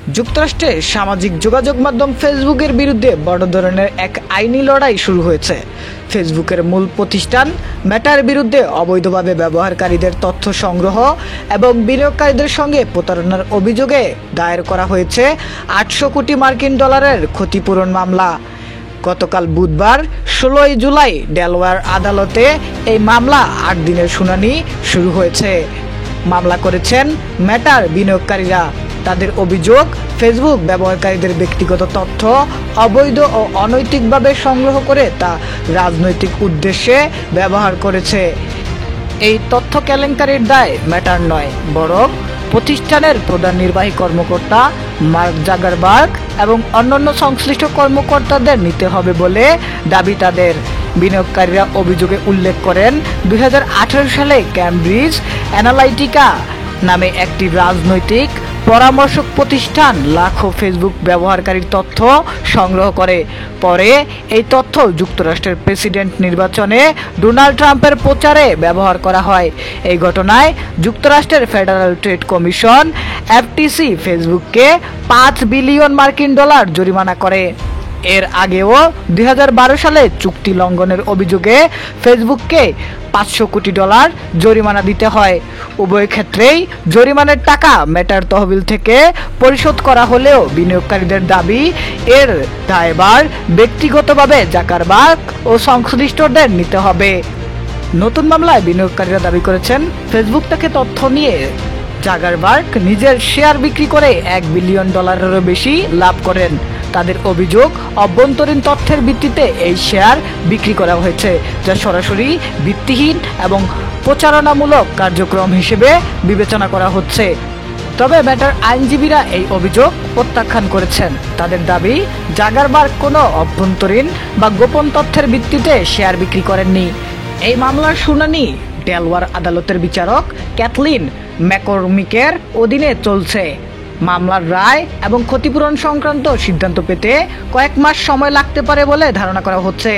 যুক্তরাষ্ট্রে সামাজিক যোগাযোগ মাধ্যম ফেসবুকের বিরুদ্ধে বড় ধরনের এক আইনি লড়াই শুরু হয়েছে। ফেসবুকের মূল প্রতিষ্ঠান মেটার বিরুদ্ধে অবৈধভাবে ব্যবহারকারীদের তথ্য সংগ্রহ এবং বিনিয়োগকারীদের সঙ্গে প্রতারণার অভিযোগে দায়ের করা হয়েছে 800 কোটি মার্কিন ডলারের ক্ষতিপূরণ মামলা। গতকাল বুধবার 16 জুলাই ডেলাওয়্যার আদালতে এই মামলা 8 দিনের শুনানি শুরু হয়েছে। মামলা করেছেন মেটার বিনিয়োগকারীরা। তাদের অভিযোগ, ফেসবুক ব্যবহারকারীদের ব্যক্তিগত তথ্য অবৈধ ও অনৈতিকভাবে সংগ্রহ করে তা রাজনৈতিক উদ্দেশ্যে ব্যবহার করেছে। এই তথ্য কেলেঙ্কারির দায় মেটার নয়, বরং প্রতিষ্ঠানের প্রধান নির্বাহী কর্মকর্তা মার্ক জাকারবার্গ এবং অন্যান্য সংশ্লিষ্ট কর্মকর্তাদের নিতে হবে বলে দাবি তাদের। বিনিয়োগকারীরা অভিযোগে উল্লেখ করেন 2018 সালে ক্যামব্রিজ অ্যানালাইটিকা নামে একটি রাজনৈতিক পরামর্শক প্রতিষ্ঠান লাখো ফেসবুক ব্যবহারকারীর তথ্য সংগ্রহ করে। পরে এই তথ্য যুক্তরাষ্ট্রের প্রেসিডেন্ট নির্বাচনে ডোনাল্ড ট্রাম্পের প্রচারে ব্যবহার করা হয়। এই ঘটনায় যুক্তরাষ্ট্রের ফেডারেল ট্রেড কমিশন এফটিসি ফেসবুককে 5 বিলিয়ন মার্কিন ডলার জরিমানা করে। এর আগেও 2012 সালে চুক্তি লঙ্ঘনের অভিযোগে ফেসবুককে 500 কোটি ডলার জরিমানা দিতে হয়। উভয় ক্ষেত্রেই জরিমানার টাকা মেটার তহবিল থেকে পরিশোধ করা হলেও বিনিয়োগকারীদের দাবি, এর দায়ভার ব্যক্তিগতভাবে জাকারবার্গ ও সংশ্লিষ্টদের নিতে হবে। নতুন মামলায় বিনিয়োগকারীরা দাবি করেছেন, ফেসবুক থেকে তথ্য নিয়ে জাকারবার্গ নিজের শেয়ার বিক্রি করে $1 বিলিয়ন ডলারেরও বেশি লাভ করেন। তাদের অভিযোগ, অভ্যন্তরীণ তথ্যের ভিত্তিতে এই শেয়ার বিক্রি করা হয়েছে, যা সরাসরি ভিত্তিহীন এবং প্রচারণামূলক কার্যক্রম হিসেবে বিবেচনা করা হচ্ছে। তবে মেটার আইনজীবীরা এই অভিযোগ প্রত্যাখ্যান করেছেন। তাদের দাবি, জাকারবার্গ কোনো অভ্যন্তরীণ বা গোপন তথ্যের ভিত্তিতে শেয়ার বিক্রি করেননি। এই মামলার শুনানি ডেলাওয়্যার আদালতের বিচারক ক্যাথলিন ম্যাককর্মিকের অধীনে চলছে। মামলার রায় এবং ক্ষতিপূরণ সংক্রান্ত সিদ্ধান্ত পেতে কয়েক মাস সময় লাগতে পারে বলে ধারণা করা হচ্ছে।